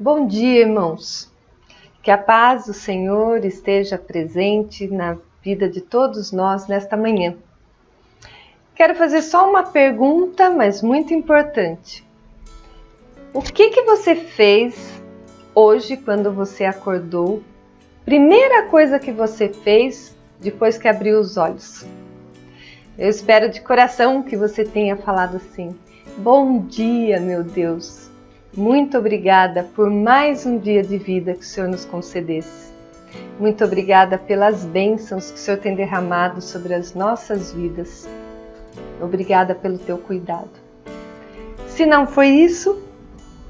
Bom dia, irmãos. Que a paz do Senhor esteja presente na vida de todos nós nesta manhã. Quero fazer só uma pergunta, mas muito importante. O que você fez hoje quando você acordou? Primeira coisa que você fez depois que abriu os olhos. Eu espero de coração que você tenha falado assim: bom dia, meu Deus. Muito obrigada por mais um dia de vida que o Senhor nos concedesse. Muito obrigada pelas bênçãos que o Senhor tem derramado sobre as nossas vidas. Obrigada pelo teu cuidado. Se não foi isso,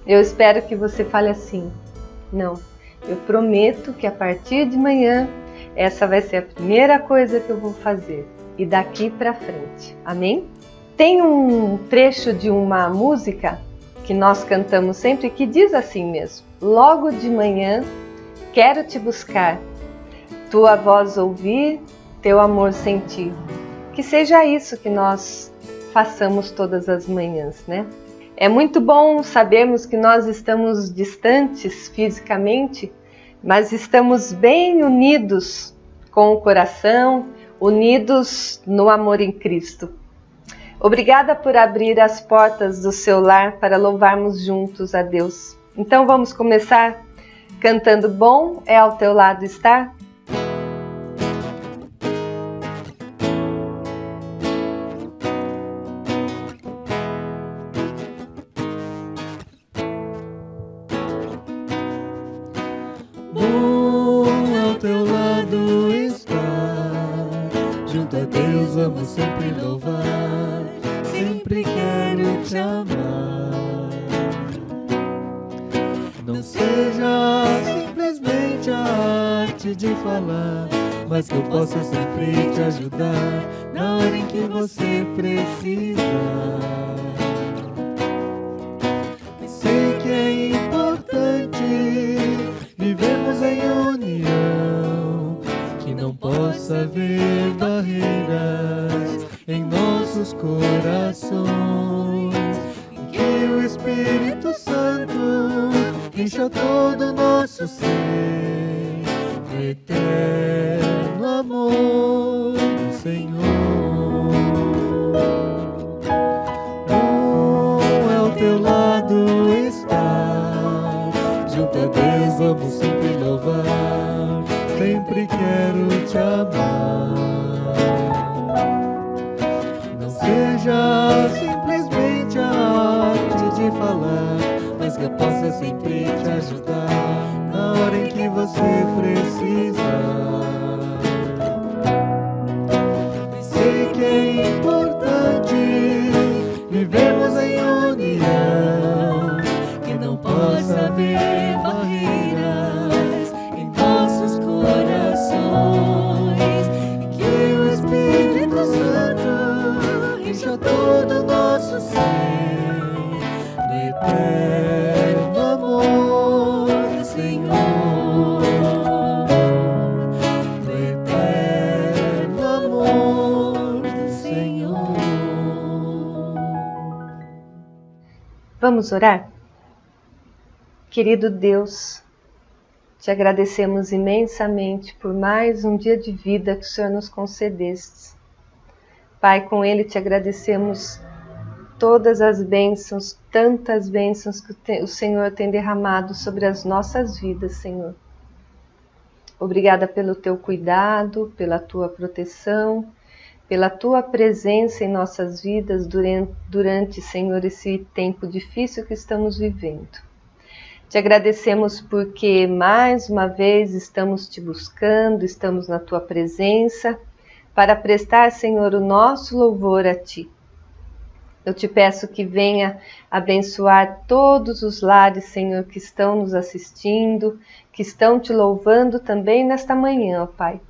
eu espero que você fale assim: não, eu prometo que a partir de manhã essa vai ser a primeira coisa que eu vou fazer e daqui para frente. Amém? Tem um trecho de uma música que nós cantamos sempre que diz assim mesmo: logo de manhã quero te buscar, tua voz ouvir, teu amor sentir. Que seja isso que nós façamos todas as manhãs, né? É muito bom sabermos que nós estamos distantes fisicamente, mas estamos bem unidos com o coração, unidos no amor em Cristo. Obrigada por abrir as portas do seu lar para louvarmos juntos a Deus. Então vamos começar cantando Bom é ao teu lado estar? Bom ao teu lado estar, junto a Deus vamos sempre louvar, sempre quero te amar. Não seja simplesmente a arte de falar, mas que eu possa sempre te ajudar na hora em que você precisar. Sei que é importante vivemos em união, que não possa haver barreiras em nossos corações, em que o Espírito Santo encha todo o nosso ser, do eterno amor do Senhor. Bom é ao teu lado estar, junto a Deus vamos sempre louvar, sempre quero te amar. Não seja simplesmente a arte de falar, mas que eu possa sempre te ajudar na hora em que você precisar. Sei que é importante vivermos em união, que não possa haver barreiras em nossos corações, e que o Espírito Santo encha todo o nosso ser, do eterno amor do Senhor, do eterno amor do Senhor. Vamos orar? Querido Deus, te agradecemos imensamente por mais um dia de vida que o Senhor nos concedeste. Pai, com ele te agradecemos todas as bênçãos, tantas bênçãos que o Senhor tem derramado sobre as nossas vidas, Senhor. Obrigada pelo teu cuidado, pela tua proteção, pela tua presença em nossas vidas durante, Senhor, esse tempo difícil que estamos vivendo. Te agradecemos porque mais uma vez estamos te buscando, estamos na tua presença para prestar, Senhor, o nosso louvor a ti. Eu te peço que venha abençoar todos os lares, Senhor, que estão nos assistindo, que estão te louvando também nesta manhã, ó Pai.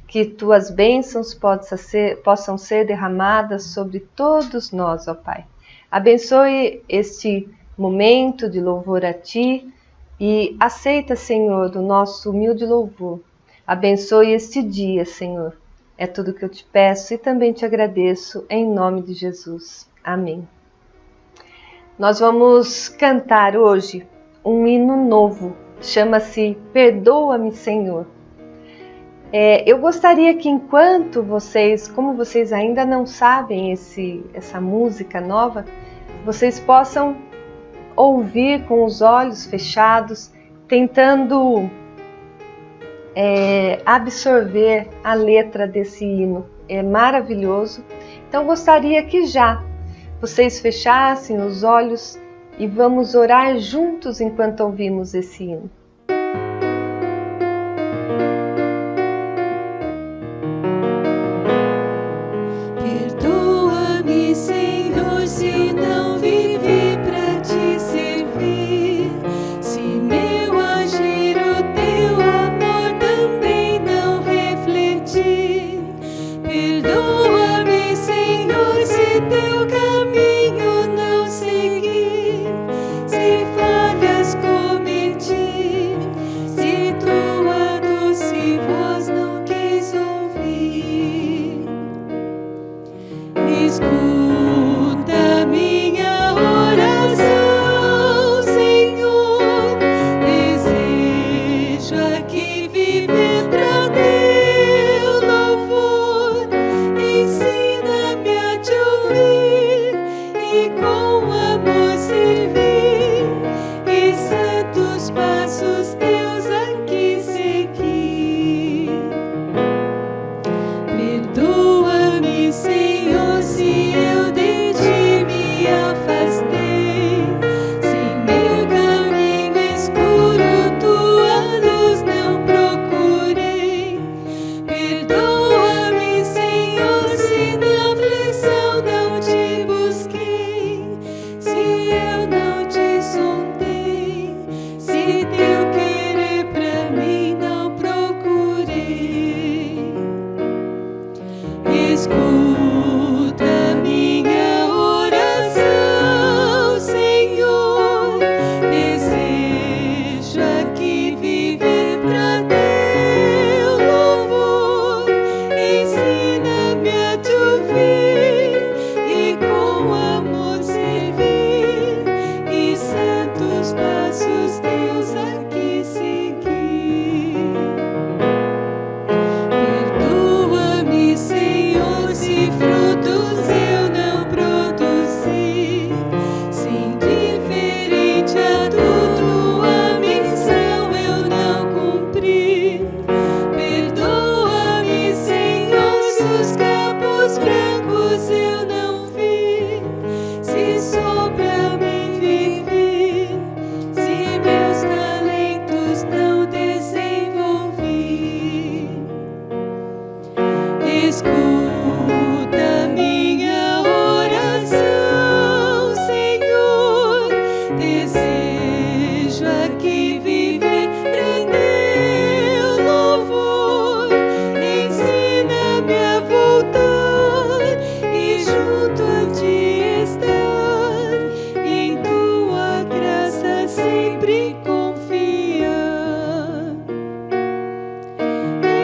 Que tuas bênçãos possam ser derramadas sobre todos nós, ó Pai. Abençoe este momento de louvor a ti e aceita, Senhor, o nosso humilde louvor. Abençoe este dia, Senhor. É tudo que eu te peço e também te agradeço em nome de Jesus. Amém. Nós vamos cantar hoje um hino novo, chama-se Perdoa-me, Senhor. Eu gostaria que enquanto como vocês ainda não sabem essa música nova, vocês possam ouvir com os olhos fechados, tentando absorver a letra desse hino. É maravilhoso. Então gostaria que já vocês fechassem os olhos e vamos orar juntos enquanto ouvimos esse hino. Perdoa-me, Senhor, se não vivi pra te servir, se meu agir o teu amor também não refleti. Perdoa-me, Senhor, se teu caminho não segui, se falhas cometi, se tua doce voz não quis ouvir. Escuta minha oração, Senhor. Desejo aqui viver pra teu louvor. Ensina-me a te ouvir e com amor servir, e santos passos teus aqui seguir. Perdoa-me, Senhor, se eu de ti me afastei, se meu caminho escuro tua luz não procurei. Perdoa-me, Senhor, se na aflição não te busquei, se eu não te sondei, se teu querer pra mim não procurei. Escuta minha oração, Senhor. Desejo aqui viver pra teu louvor. Ensina-me a te ouvir e com amor servir, e santos passos teus aqui seguir. Perdoa-me, Senhor, se frutos eu não produzi, se indiferente a tua missão eu não cumpri. Perdoa-me, Senhor, se os campos brancos eu não vi, se só pra mim vivi, se meus talentos não desenvolvi. Escuta minha oração, Senhor. Desejo aqui viver pra teu louvor. Ensina-me a voltar e junto a ti estar, em tua graça sempre confiar.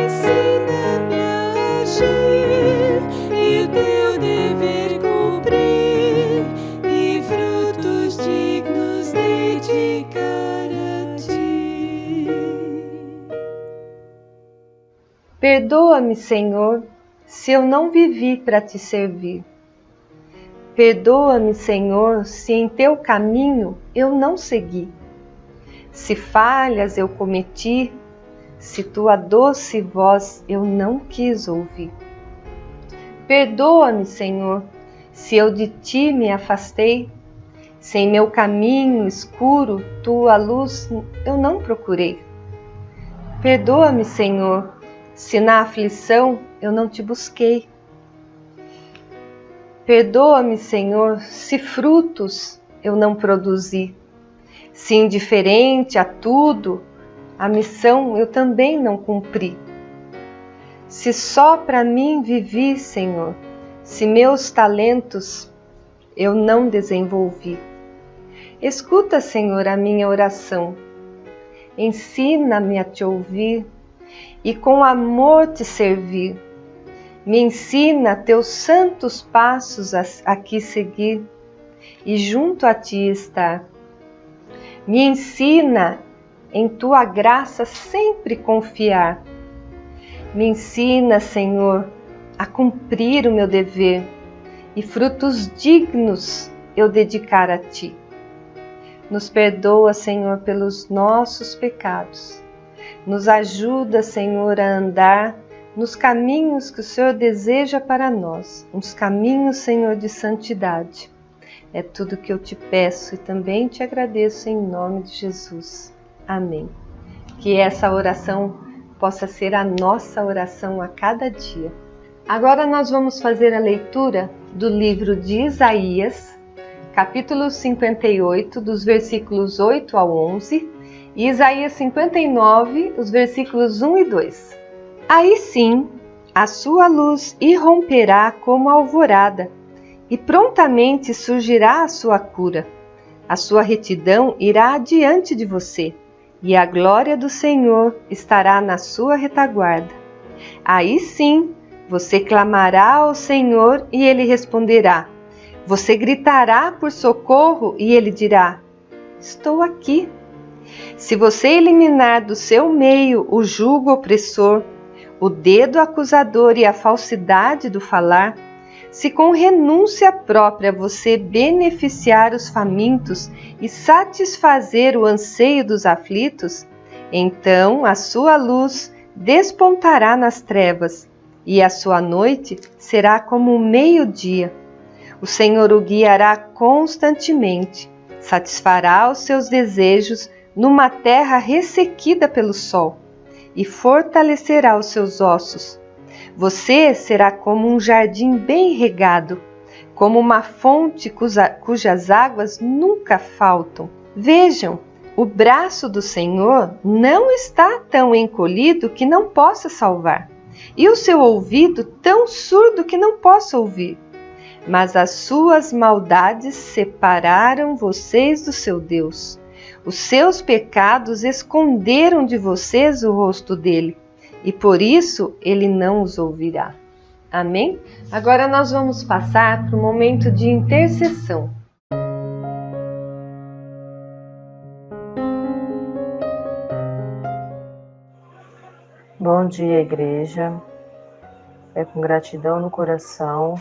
Ensina-me a agir e o teu dever cumprir, e frutos dignos dedicar a ti. Perdoa-me, Senhor, se eu não vivi para te servir. Perdoa-me, Senhor, se em teu caminho eu não segui, se falhas eu cometi, se tua doce voz eu não quis ouvir. Perdoa-me, Senhor, se eu de ti me afastei, se em meu caminho escuro tua luz eu não procurei. Perdoa-me, Senhor, se na aflição eu não te busquei. Perdoa-me, Senhor, se frutos eu não produzi, se indiferente a tudo a missão eu também não cumpri. Se só para mim vivi, Senhor, se meus talentos eu não desenvolvi. Escuta, Senhor, a minha oração. Ensina-me a te ouvir e com amor te servir. Me ensina teus santos passos aqui seguir e junto a ti estar. Me ensina em tua graça sempre confiar. Me ensina, Senhor, a cumprir o meu dever e frutos dignos eu dedicar a Ti. Nos perdoa, Senhor, pelos nossos pecados. Nos ajuda, Senhor, a andar nos caminhos que o Senhor deseja para nós, uns caminhos, Senhor, de santidade. É tudo que eu te peço e também te agradeço em nome de Jesus. Amém. Que essa oração possa ser a nossa oração a cada dia. Agora nós vamos fazer a leitura do livro de Isaías, capítulo 58, dos versículos 8 ao 11, e Isaías 59, os versículos 1 e 2. Aí sim, a sua luz irromperá como a alvorada, e prontamente surgirá a sua cura. A sua retidão irá adiante de você, e a glória do Senhor estará na sua retaguarda. Aí sim, você clamará ao Senhor e Ele responderá. Você gritará por socorro e Ele dirá: estou aqui. Se você eliminar do seu meio o jugo opressor, o dedo acusador e a falsidade do falar, se com renúncia própria você beneficiar os famintos e satisfazer o anseio dos aflitos, então a sua luz despontará nas trevas e a sua noite será como o meio-dia. O Senhor o guiará constantemente, satisfará os seus desejos numa terra ressequida pelo sol e fortalecerá os seus ossos. Você será como um jardim bem regado, como uma fonte cujas águas nunca faltam. Vejam, o braço do Senhor não está tão encolhido que não possa salvar, e o seu ouvido tão surdo que não possa ouvir. Mas as suas maldades separaram vocês do seu Deus. Os seus pecados esconderam de vocês o rosto dele, e por isso ele não os ouvirá. Amém? Agora nós vamos passar para o momento de intercessão. Bom dia, igreja. É com gratidão no coração,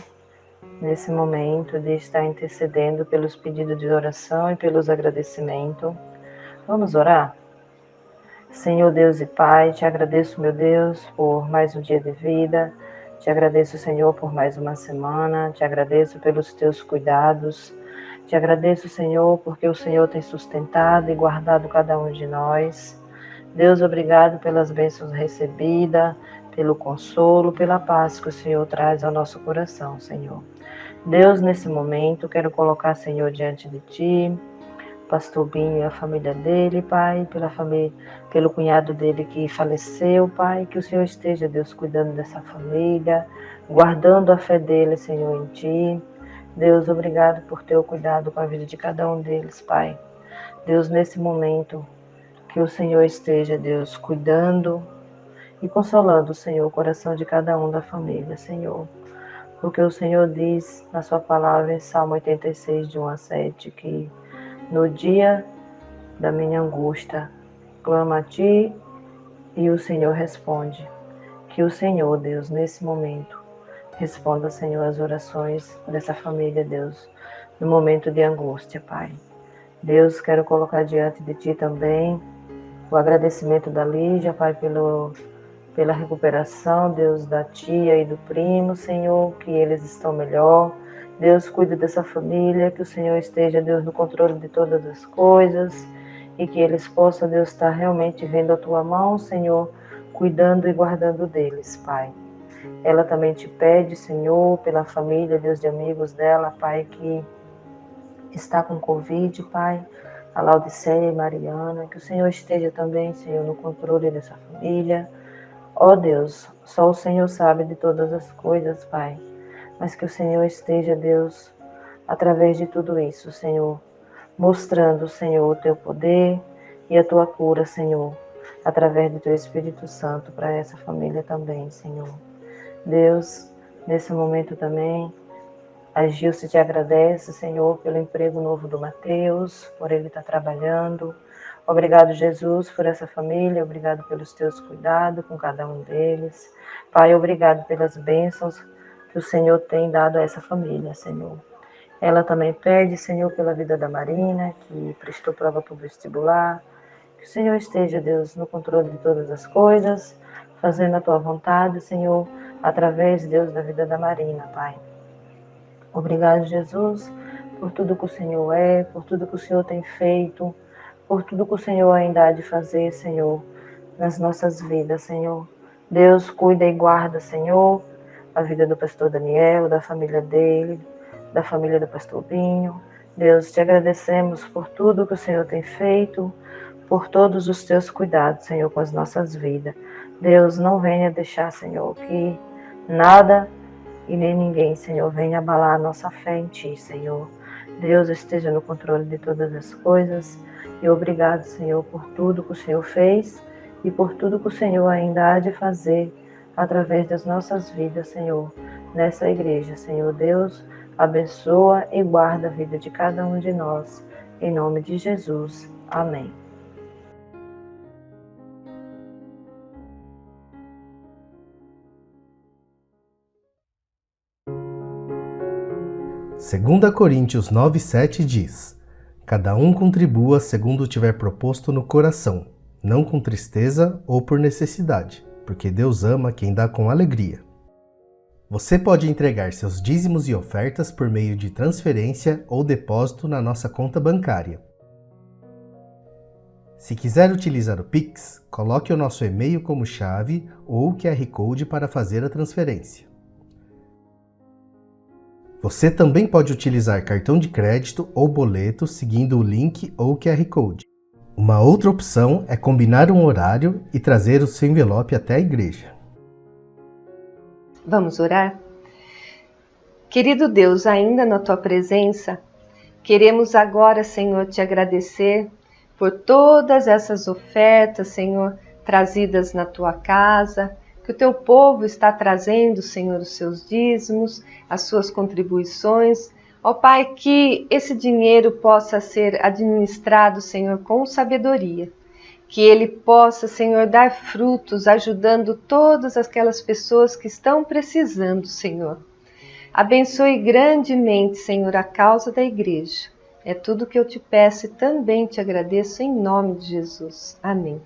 nesse momento de estar intercedendo pelos pedidos de oração e pelos agradecimentos. Vamos orar? Senhor Deus e Pai, te agradeço, meu Deus, por mais um dia de vida. Te agradeço, Senhor, por mais uma semana. Te agradeço pelos teus cuidados. Te agradeço, Senhor, porque o Senhor tem sustentado e guardado cada um de nós. Deus, obrigado pelas bênçãos recebidas, pelo consolo, pela paz que o Senhor traz ao nosso coração, Senhor. Deus, nesse momento, quero colocar, Senhor, diante de Ti, Pastor Binho e a família dele, Pai, pelo cunhado dele que faleceu, Pai, que o Senhor esteja, Deus, cuidando dessa família, guardando a fé dele, Senhor, em Ti. Deus, obrigado por ter o cuidado com a vida de cada um deles, Pai. Deus, nesse momento, que o Senhor esteja, Deus, cuidando e consolando, Senhor, o coração de cada um da família, Senhor. Porque o Senhor diz na sua palavra em Salmo 86, de 1 a 7, que no dia da minha angústia, clamo a Ti e o Senhor responde. Que o Senhor, Deus, nesse momento, responda, Senhor, as orações dessa família, Deus, no momento de angústia, Pai. Deus, quero colocar diante de Ti também o agradecimento da Lígia, Pai, pela recuperação, Deus, da tia e do primo, Senhor, que eles estão melhor. Deus, cuide dessa família, que o Senhor esteja, Deus, no controle de todas as coisas e que eles possam, Deus, estar realmente vendo a Tua mão, Senhor, cuidando e guardando deles, Pai. Ela também te pede, Senhor, pela família, Deus, de amigos dela, Pai, que está com Covid, Pai, a Laodiceia e Mariana, que o Senhor esteja também, Senhor, no controle dessa família. Ó Deus, só o Senhor sabe de todas as coisas, Pai. Mas que o Senhor esteja, Deus, através de tudo isso, Senhor, mostrando, Senhor, o Teu poder e a Tua cura, Senhor, através do Teu Espírito Santo para essa família também, Senhor. Deus, nesse momento também, A Gilce te agradece, Senhor, pelo emprego novo do Mateus, por ele estar trabalhando. Obrigado, Jesus, por essa família. Obrigado pelos teus cuidados com cada um deles. Pai, obrigado pelas bênçãos que o Senhor tem dado a essa família, Senhor. Ela também pede, Senhor, pela vida da Marina, que prestou prova para o vestibular. Que o Senhor esteja, Deus, no controle de todas as coisas, fazendo a tua vontade, Senhor, através, Deus, da vida da Marina, Pai. Obrigado, Jesus, por tudo que o Senhor é, por tudo que o Senhor tem feito, por tudo que o Senhor ainda há de fazer, Senhor, nas nossas vidas, Senhor. Deus, cuida e guarda, Senhor, a vida do pastor Daniel, da família dele, da família do pastor Binho. Deus, te agradecemos por tudo que o Senhor tem feito, por todos os teus cuidados, Senhor, com as nossas vidas. Deus, não venha deixar, Senhor, que nada e nem ninguém, Senhor, venha abalar a nossa fé em Ti, Senhor. Deus esteja no controle de todas as coisas. E obrigado, Senhor, por tudo que o Senhor fez e por tudo que o Senhor ainda há de fazer através das nossas vidas, Senhor, nessa igreja. Senhor Deus, abençoa e guarda a vida de cada um de nós. Em nome de Jesus. Amém. Segunda Coríntios 9:7 diz: Cada um contribua segundo tiver proposto no coração, não com tristeza ou por necessidade, porque Deus ama quem dá com alegria. Você pode entregar seus dízimos e ofertas por meio de transferência ou depósito na nossa conta bancária. Se quiser utilizar o Pix, coloque o nosso e-mail como chave ou o QR Code para fazer a transferência. Você também pode utilizar cartão de crédito ou boleto seguindo o link ou QR Code. Uma outra opção é combinar um horário e trazer o seu envelope até a igreja. Vamos orar? Querido Deus, ainda na Tua presença, queremos agora, Senhor, te agradecer por todas essas ofertas, Senhor, trazidas na Tua casa, que o Teu povo está trazendo, Senhor, os seus dízimos, as suas contribuições. Ó Pai, que esse dinheiro possa ser administrado, Senhor, com sabedoria. Que ele possa, Senhor, dar frutos, ajudando todas aquelas pessoas que estão precisando, Senhor. Abençoe grandemente, Senhor, a causa da igreja. É tudo que eu te peço e também te agradeço em nome de Jesus. Amém.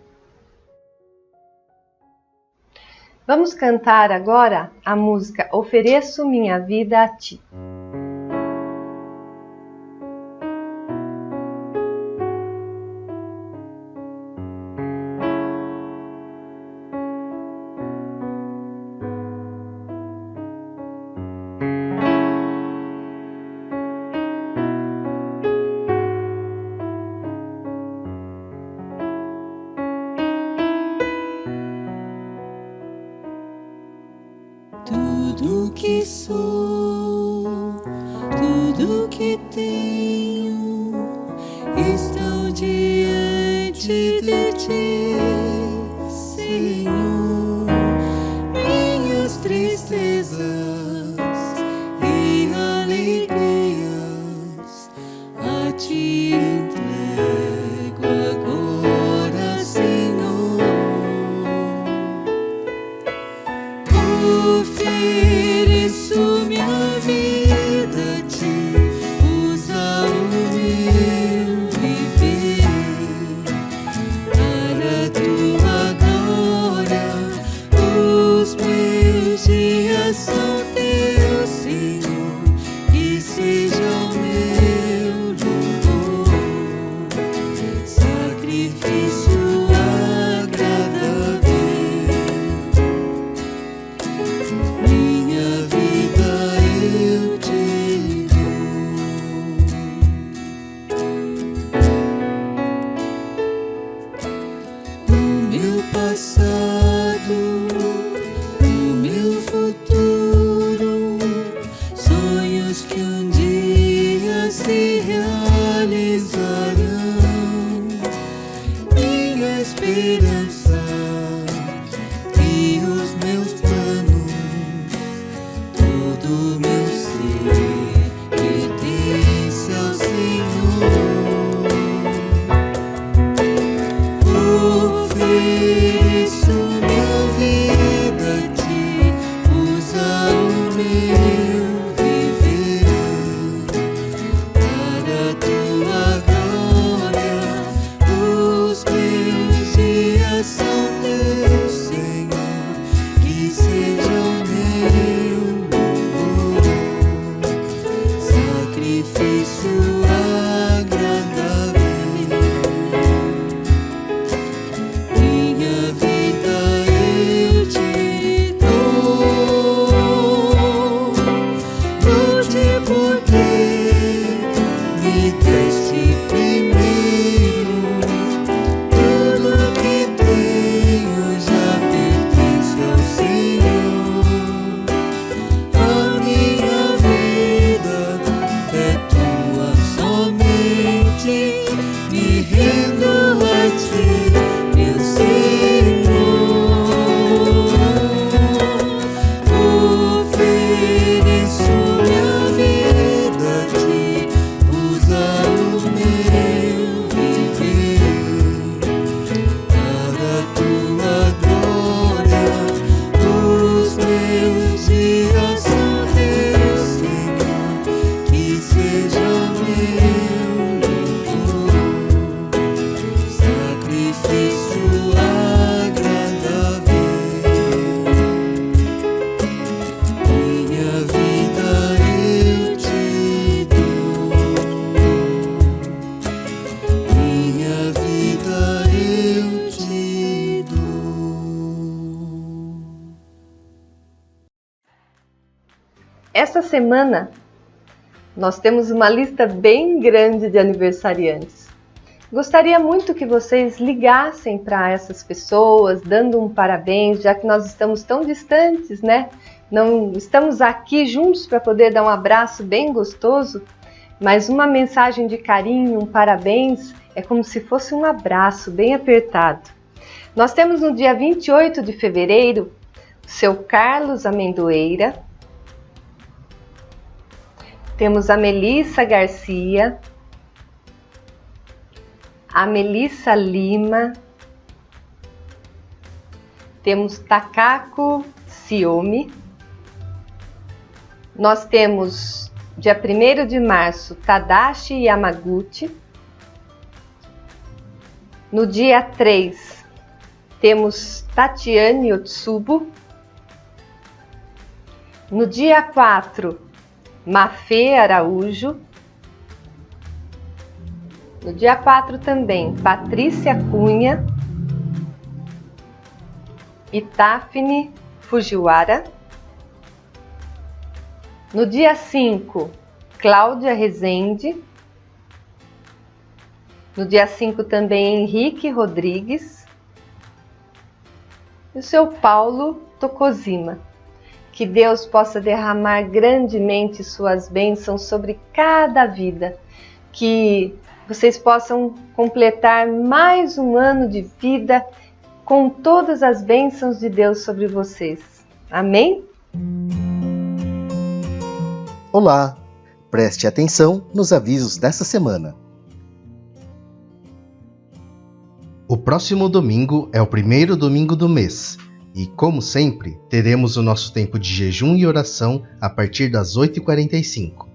Vamos cantar agora a música Ofereço Minha Vida a Ti. Tudo que sou, tudo que tenho, estão diante de Ti, Senhor. Minhas tristezas e alegrias a Ti entrego agora, Senhor. Ofereço minha vida a Ti, usa o meu viver para a Tua glória. Os meus dias são Teus, Senhor, que seja o meu louvor, sacrifício agradável. Minha vida eu te dou. O meu passado, o meu futuro, sonhos que um dia se realizarão. Minha esperança e os meus planos, todo meu ser minha vida eu te dou. Essa semana nós temos uma lista bem grande de aniversariantes. Gostaria muito que vocês ligassem para essas pessoas, dando um parabéns, já que nós estamos tão distantes, né? Não estamos aqui juntos para poder dar um abraço bem gostoso, mas uma mensagem de carinho, um parabéns, é como se fosse um abraço bem apertado. Nós temos no dia 28 de fevereiro o seu Carlos Amendoeira, temos a Melissa Garcia, a Melissa Lima, temos Takako Siomi, nós temos dia 1º de março Tadashi Yamaguchi, no dia 3 temos Tatiane Otsubo, no dia 4 Mafê Araújo, no dia 4 também, Patrícia Cunha e Tafne Fujiwara. No dia 5, Cláudia Rezende. No dia 5 também, Henrique Rodrigues. E o seu Paulo Tokozima. Que Deus possa derramar grandemente suas bênçãos sobre cada vida. Que vocês possam completar mais um ano de vida com todas as bênçãos de Deus sobre vocês. Amém? Olá! Preste atenção nos avisos dessa semana. O próximo domingo é o primeiro domingo do mês e, como sempre, teremos o nosso tempo de jejum e oração a partir das 8h45.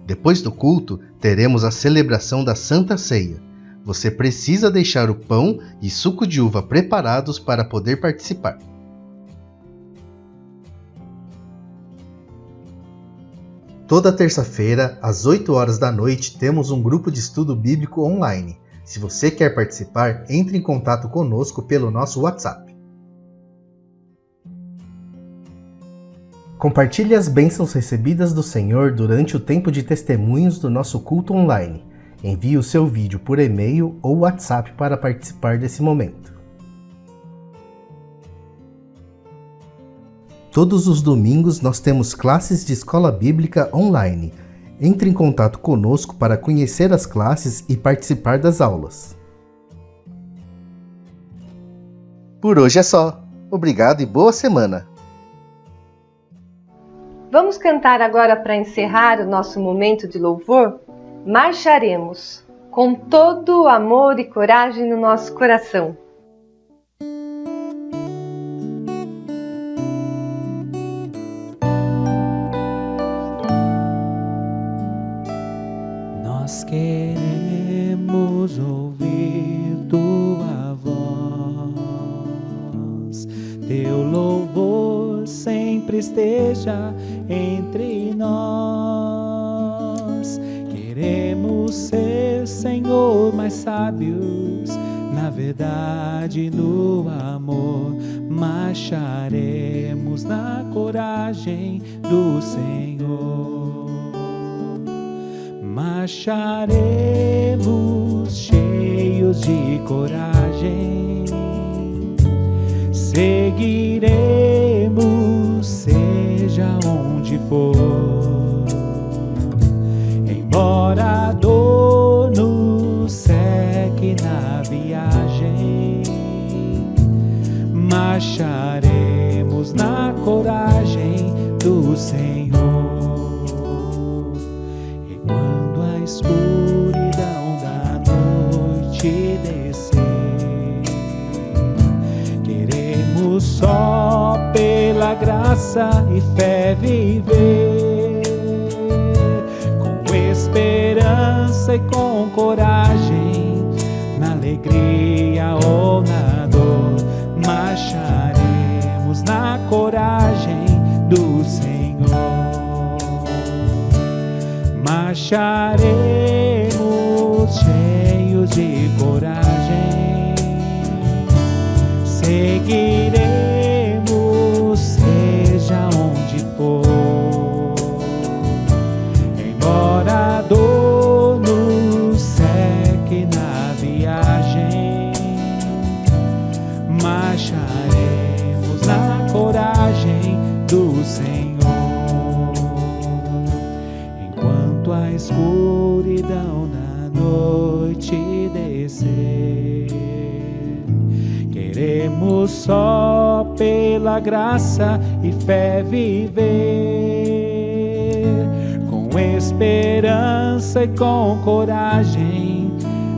Depois do culto, teremos a celebração da Santa Ceia. Você precisa deixar o pão e suco de uva preparados para poder participar. Toda terça-feira, às 8 horas da noite, temos um grupo de estudo bíblico online. Se você quer participar, entre em contato conosco pelo nosso WhatsApp. Compartilhe as bênçãos recebidas do Senhor durante o tempo de testemunhos do nosso culto online. Envie o seu vídeo por e-mail ou WhatsApp para participar desse momento. Todos os domingos nós temos classes de escola bíblica online. Entre em contato conosco para conhecer as classes e participar das aulas. Por hoje é só. Obrigado e boa semana! Vamos cantar agora para encerrar o nosso momento de louvor? Marcharemos com todo o amor e coragem no nosso coração. Nós queremos ouvir tua voz, teu louvor sempre esteja entre nós. Queremos ser, Senhor, mais sábios na verdade e no amor. Marcharemos na coragem do Senhor. Marcharemos cheios de coragem. Seguiremos, seja onde for. Embora a dor nos seque na viagem, marcharemos na coragem do Senhor. E quando a escuridão da noite descer, queremos só pela graça e fé viver, com esperança e com coragem, na alegria ou na dor, marcharemos na coragem do Senhor. Marcharemos cheios de coragem. merecer. Queremos só pela graça e fé viver, com esperança e com coragem,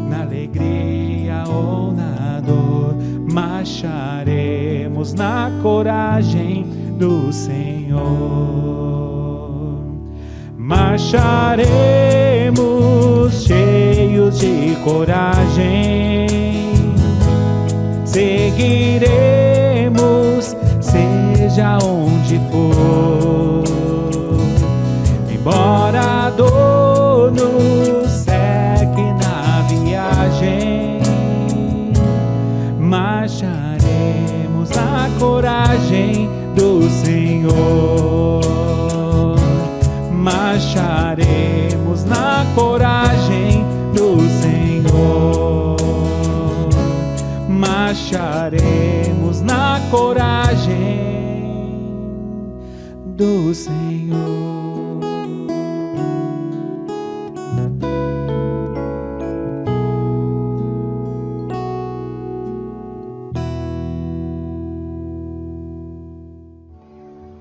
na alegria ou na dor, marcharemos na coragem do Senhor. Marcharemos cheios de coragem, seguiremos, seja onde for, embora a dor nos seque na viagem, marcharemos na coragem do Senhor. Marcharemos na coragem do Senhor. Marcharemos na coragem do Senhor.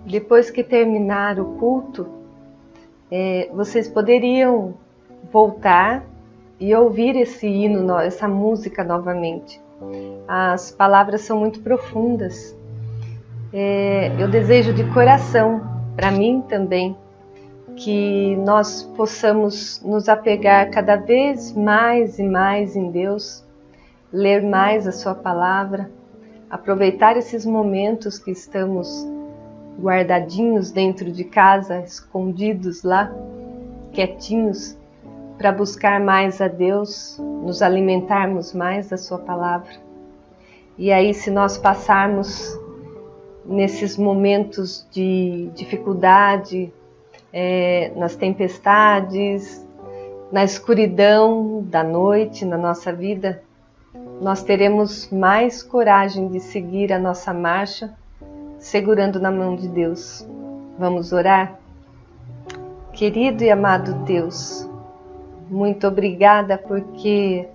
Depois que terminar o culto, vocês poderiam voltar e ouvir esse hino, essa música novamente. As palavras são muito profundas. Eu desejo de coração, para mim também, que nós possamos nos apegar cada vez mais e mais em Deus, ler mais a sua palavra, aproveitar esses momentos que estamos guardadinhos dentro de casa, escondidos lá, quietinhos, para buscar mais a Deus, nos alimentarmos mais da sua palavra. E aí, se nós passarmos nesses momentos de dificuldade, nas tempestades, na escuridão da noite, na nossa vida, nós teremos mais coragem de seguir a nossa marcha, segurando na mão de Deus. Vamos orar? Querido e amado Deus, muito obrigada porque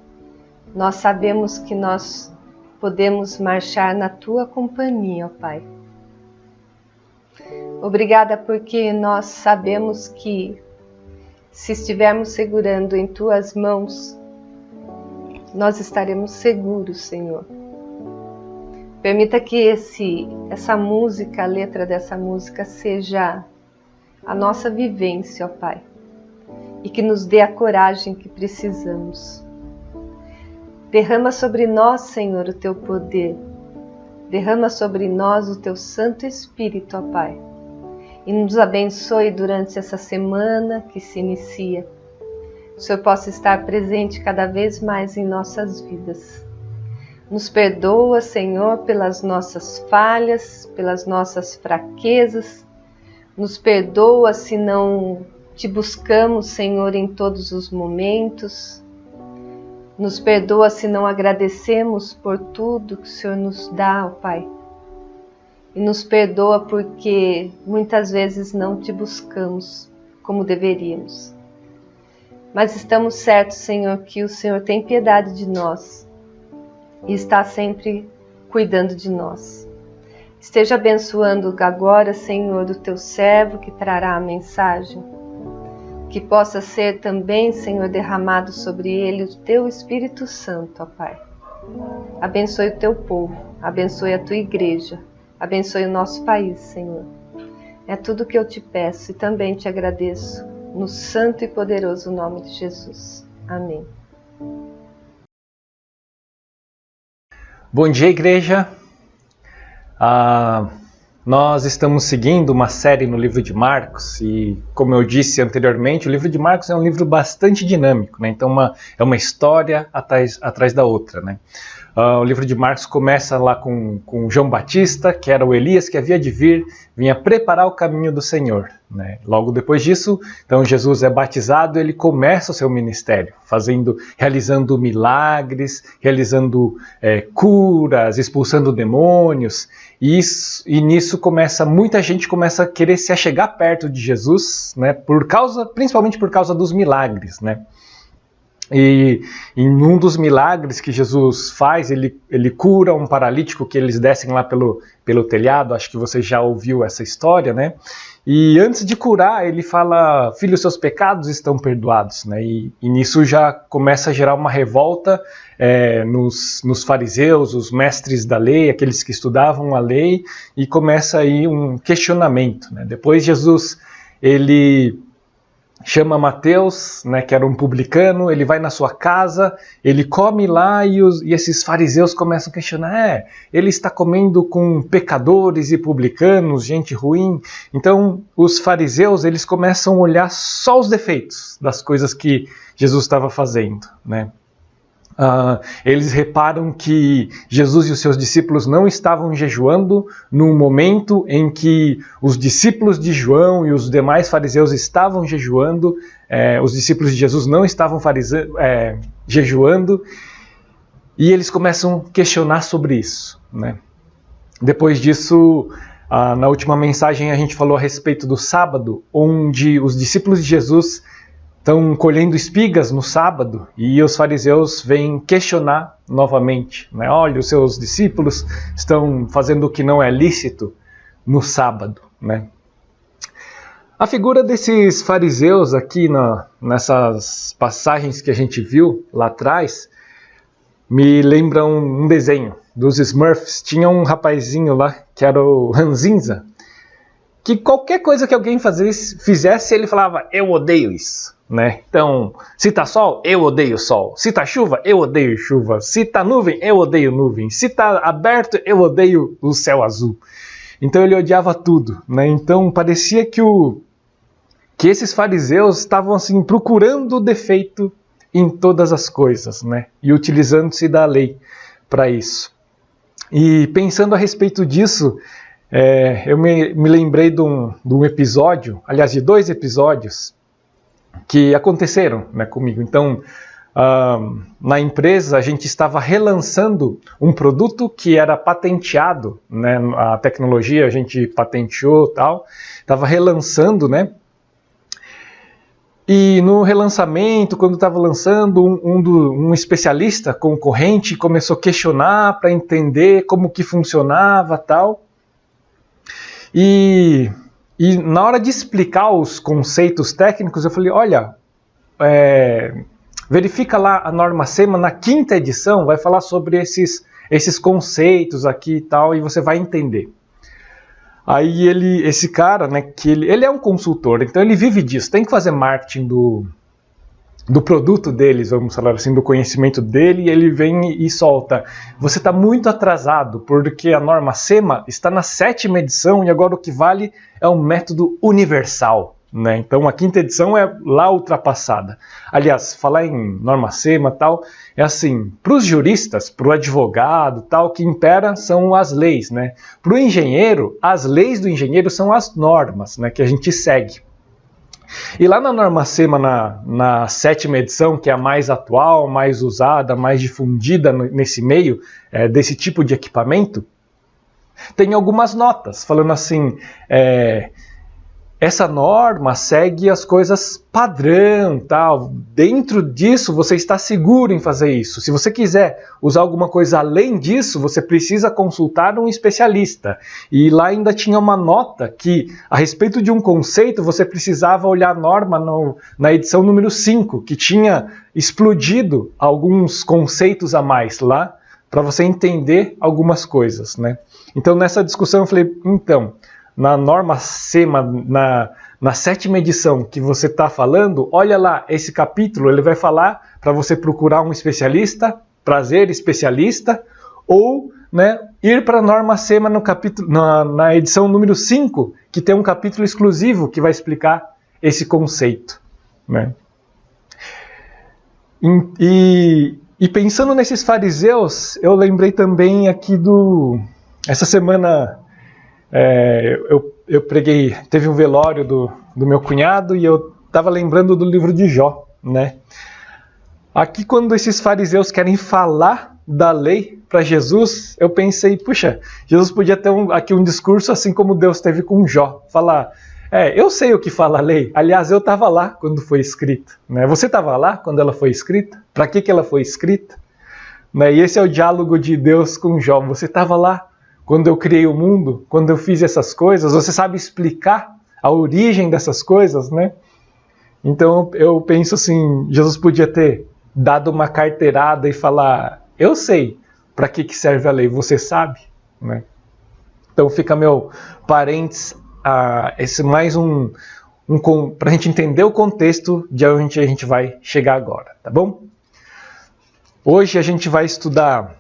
nós sabemos que nós podemos marchar na Tua companhia, ó Pai. Obrigada porque nós sabemos que se estivermos segurando em Tuas mãos, nós estaremos seguros, Senhor. Permita que essa música, a letra dessa música, seja a nossa vivência, ó Pai, e que nos dê a coragem que precisamos. Derrama sobre nós, Senhor, o Teu poder. Derrama sobre nós o Teu Santo Espírito, ó Pai, e nos abençoe durante essa semana que se inicia. O Senhor possa estar presente cada vez mais em nossas vidas. Nos perdoa, Senhor, pelas nossas falhas, pelas nossas fraquezas. Nos perdoa se não Te buscamos, Senhor, em todos os momentos. Nos perdoa se não agradecemos por tudo que o Senhor nos dá, ó Pai. E nos perdoa porque muitas vezes não Te buscamos como deveríamos. Mas estamos certos, Senhor, que o Senhor tem piedade de nós e está sempre cuidando de nós. Esteja abençoando agora, Senhor, o Teu servo que trará a mensagem. Que possa ser também, Senhor, derramado sobre ele o Teu Espírito Santo, ó Pai. Abençoe o Teu povo, abençoe a Tua igreja, abençoe o nosso país, Senhor. É tudo que eu Te peço e também Te agradeço, no santo e poderoso nome de Jesus. Amém. Bom dia, igreja. Nós estamos seguindo uma série no livro de Marcos e, como eu disse anteriormente, o livro de Marcos é um livro bastante dinâmico, né? Então é uma história atrás da outra, né? O livro de Marcos começa lá com João Batista, que era o Elias que havia de vir, vinha preparar o caminho do Senhor, né? Logo depois disso, então Jesus é batizado, ele começa o seu ministério, realizando milagres, realizando curas, expulsando demônios, e nisso muita gente começa a querer se achegar perto de Jesus, né? Principalmente por causa dos milagres, né? E em um dos milagres que Jesus faz, ele cura um paralítico que eles descem lá pelo telhado, acho que você já ouviu essa história, né? E antes de curar, ele fala, filho, seus pecados estão perdoados, né? E nisso já começa a gerar uma revolta nos fariseus, os mestres da lei, aqueles que estudavam a lei, e começa aí um questionamento, né? Depois Jesus, ele chama Mateus, né, que era um publicano, ele vai na sua casa, ele come lá e esses fariseus começam a questionar, ele está comendo com pecadores e publicanos, gente ruim. Então os fariseus, eles começam a olhar só os defeitos das coisas que Jesus estava fazendo, né? Eles reparam que Jesus e os seus discípulos não estavam jejuando no momento em que os discípulos de João e os demais fariseus estavam jejuando. Os discípulos de Jesus não estavam jejuando, e eles começam a questionar sobre isso, né? Depois disso, na última mensagem a gente falou a respeito do sábado, onde os discípulos de Jesus estão colhendo espigas no sábado e os fariseus vêm questionar novamente, né? Olha, os seus discípulos estão fazendo o que não é lícito no sábado, né? A figura desses fariseus aqui nessas passagens que a gente viu lá atrás me lembra um desenho dos Smurfs. Tinha um rapazinho lá que era o Ranzinza, que qualquer coisa que alguém fizesse, ele falava, eu odeio isso, né? Então, se tá sol, eu odeio sol. Se tá chuva, eu odeio chuva. Se tá nuvem, eu odeio nuvem. Se tá aberto, eu odeio o céu azul. Então ele odiava tudo, né? Então parecia que esses fariseus estavam assim procurando o defeito em todas as coisas, né? E utilizando-se da lei para isso. E pensando a respeito disso, eu me lembrei de um episódio, aliás, de 2 episódios que aconteceram, né, comigo. Então, na empresa, a gente estava relançando um produto que era patenteado, né, a tecnologia a gente patenteou e tal, estava relançando, né? E no relançamento, quando estava lançando, um especialista concorrente começou a questionar para entender como que funcionava tal. E na hora de explicar os conceitos técnicos, eu falei, olha, verifica lá a norma SEMA, na 5ª edição, vai falar sobre esses conceitos aqui e tal, e você vai entender. Aí esse cara, né, que ele é um consultor, então ele vive disso, tem que fazer marketing do produto deles, vamos falar assim, do conhecimento dele, e ele vem e solta. Você está muito atrasado, porque a norma SEMA está na 7ª edição e agora o que vale é um método universal, né? Então a 5ª edição é lá ultrapassada. Aliás, falar em norma SEMA e tal, é assim, para os juristas, para o advogado tal, o que impera são as leis, né? Para o engenheiro, as leis do engenheiro são as normas, né, que a gente segue. E lá na norma SEMA, na 7ª edição, que é a mais atual, mais usada, mais difundida nesse meio, desse tipo de equipamento, tem algumas notas falando assim, essa norma segue as coisas padrão, tal. Dentro disso, você está seguro em fazer isso. Se você quiser usar alguma coisa além disso, você precisa consultar um especialista. E lá ainda tinha uma nota que, a respeito de um conceito, você precisava olhar a norma na edição número 5, que tinha explodido alguns conceitos a mais lá, para você entender algumas coisas, né? Então, nessa discussão, eu falei, então, na norma SEMA, na 7ª edição que você está falando, olha lá, esse capítulo, ele vai falar para você procurar um especialista, trazer especialista, ou, né, ir para a norma SEMA na edição número 5, que tem um capítulo exclusivo que vai explicar esse conceito, né? E pensando nesses fariseus, eu lembrei também aqui essa semana, eu preguei, teve um velório do meu cunhado e eu estava lembrando do livro de Jó, né? Aqui, quando esses fariseus querem falar da lei para Jesus, eu pensei, puxa, Jesus podia ter aqui um discurso assim como Deus teve com Jó, falar, Eu sei o que fala a lei. Aliás, eu estava lá quando foi escrita. Né? Você estava lá quando ela foi escrita? Para que ela foi escrita? Né? E esse é o diálogo de Deus com Jó. Você estava lá quando eu criei o mundo? Quando eu fiz essas coisas? Você sabe explicar a origem dessas coisas? Né? Então eu penso assim, Jesus podia ter dado uma carteirada e falar, eu sei para que serve a lei, você sabe? Né? Então fica meu parênteses, esse mais para a gente entender o contexto de onde a gente vai chegar agora, tá bom? Hoje a gente vai estudar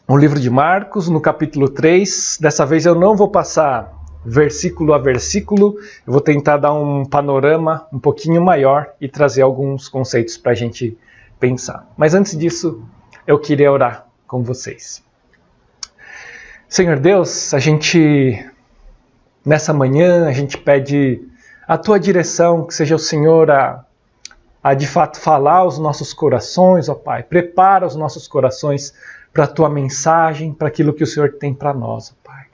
o livro de Marcos, no capítulo 3. Dessa vez eu não vou passar versículo a versículo, eu vou tentar dar um panorama um pouquinho maior e trazer alguns conceitos para a gente pensar. Mas antes disso, eu queria orar com vocês. Senhor Deus, nessa manhã, a gente pede a Tua direção, que seja o Senhor a de fato falar aos nossos corações, ó Pai. Prepara os nossos corações para a Tua mensagem, para aquilo que o Senhor tem para nós, ó Pai.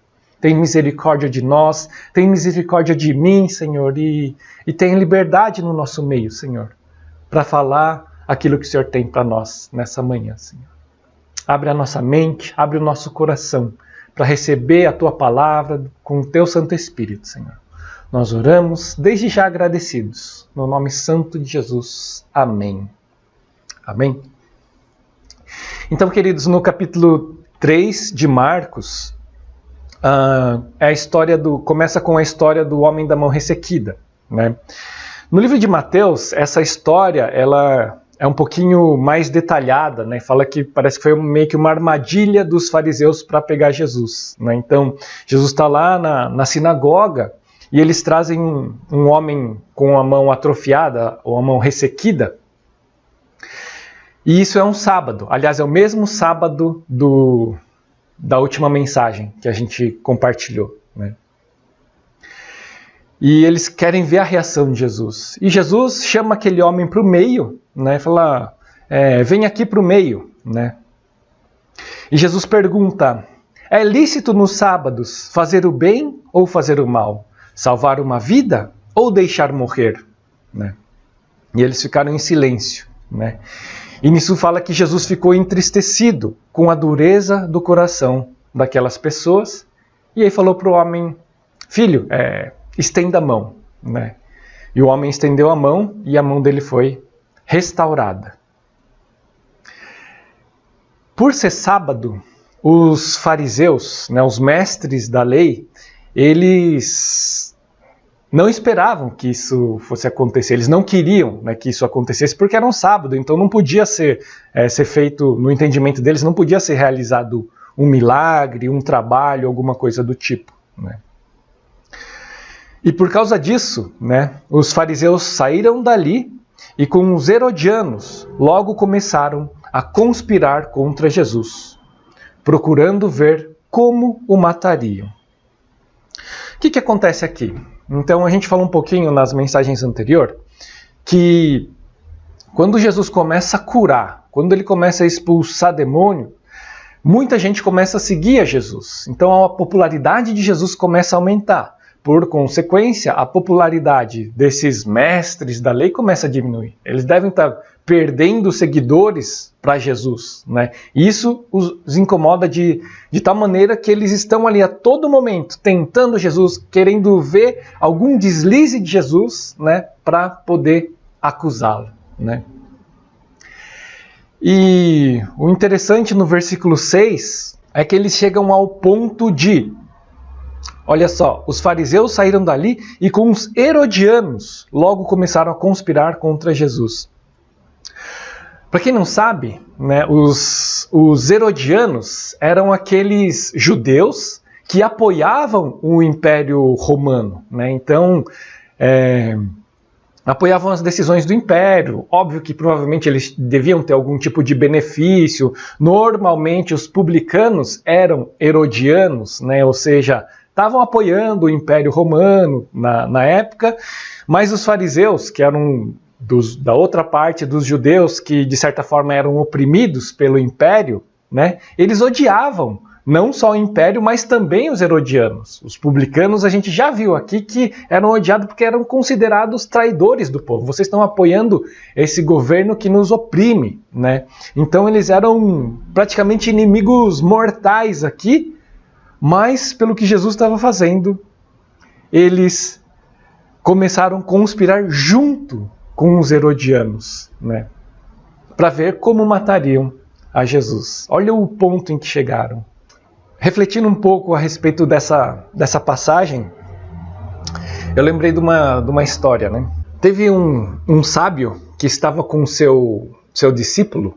Tem misericórdia de nós, tem misericórdia de mim, Senhor, e tem liberdade no nosso meio, Senhor, para falar aquilo que o Senhor tem para nós nessa manhã, Senhor. Abre a nossa mente, abre o nosso coração para receber a Tua palavra com o Teu Santo Espírito, Senhor. Nós oramos desde já agradecidos, no nome santo de Jesus. Amém. Amém. Então, queridos, no capítulo 3 de Marcos, começa com a história do homem da mão ressequida. Né? No livro de Mateus, essa história ela é um pouquinho mais detalhada, né? Fala que parece que foi meio que uma armadilha dos fariseus para pegar Jesus. Né? Então, Jesus está lá na sinagoga e eles trazem um homem com a mão atrofiada, ou a mão ressequida. E isso é um sábado. Aliás, é o mesmo sábado da última mensagem que a gente compartilhou. Né? E eles querem ver a reação de Jesus. E Jesus chama aquele homem para o meio, né? Fala, vem aqui para o meio. Né? E Jesus pergunta, é lícito nos sábados fazer o bem ou fazer o mal? Salvar uma vida ou deixar morrer? Né? E eles ficaram em silêncio. Né? E nisso fala que Jesus ficou entristecido com a dureza do coração daquelas pessoas. E aí falou para o homem, filho, estenda a mão. Né? E o homem estendeu a mão e a mão dele foi restaurada. Por ser sábado, os fariseus, né, os mestres da lei, eles não esperavam que isso fosse acontecer, eles não queriam, né, que isso acontecesse, porque era um sábado, então não podia ser feito, no entendimento deles, não podia ser realizado um milagre, um trabalho, alguma coisa do tipo. Né? E por causa disso, né, os fariseus saíram dali e com os herodianos logo começaram a conspirar contra Jesus, procurando ver como o matariam. O que acontece aqui? Então a gente falou um pouquinho nas mensagens anteriores que quando Jesus começa a curar, quando ele começa a expulsar demônio, muita gente começa a seguir a Jesus. Então a popularidade de Jesus começa a aumentar. Por consequência, a popularidade desses mestres da lei começa a diminuir. Eles devem estar perdendo seguidores para Jesus. Né? E isso os incomoda de tal maneira que eles estão ali a todo momento tentando Jesus, querendo ver algum deslize de Jesus, né, para poder acusá-lo. Né? E o interessante no versículo 6 é que eles chegam ao ponto de... Olha só, os fariseus saíram dali e com os herodianos logo começaram a conspirar contra Jesus. Para quem não sabe, né, os herodianos eram aqueles judeus que apoiavam o Império Romano. Né? Então, apoiavam as decisões do Império. Óbvio que provavelmente eles deviam ter algum tipo de benefício. Normalmente os publicanos eram herodianos, né? Ou seja, estavam apoiando o Império Romano na época, mas os fariseus, que eram da outra parte dos judeus, que de certa forma eram oprimidos pelo Império, né, eles odiavam não só o império, mas também os herodianos. Os publicanos a gente já viu aqui que eram odiados porque eram considerados traidores do povo. Vocês estão apoiando esse governo que nos oprime, né? Então eles eram praticamente inimigos mortais aqui, mas pelo que Jesus estava fazendo, eles começaram a conspirar junto com os herodianos, né? Para ver como matariam a Jesus. Olha o ponto em que chegaram. Refletindo um pouco a respeito dessa passagem, eu lembrei de uma história, né? Teve um sábio que estava com seu discípulo,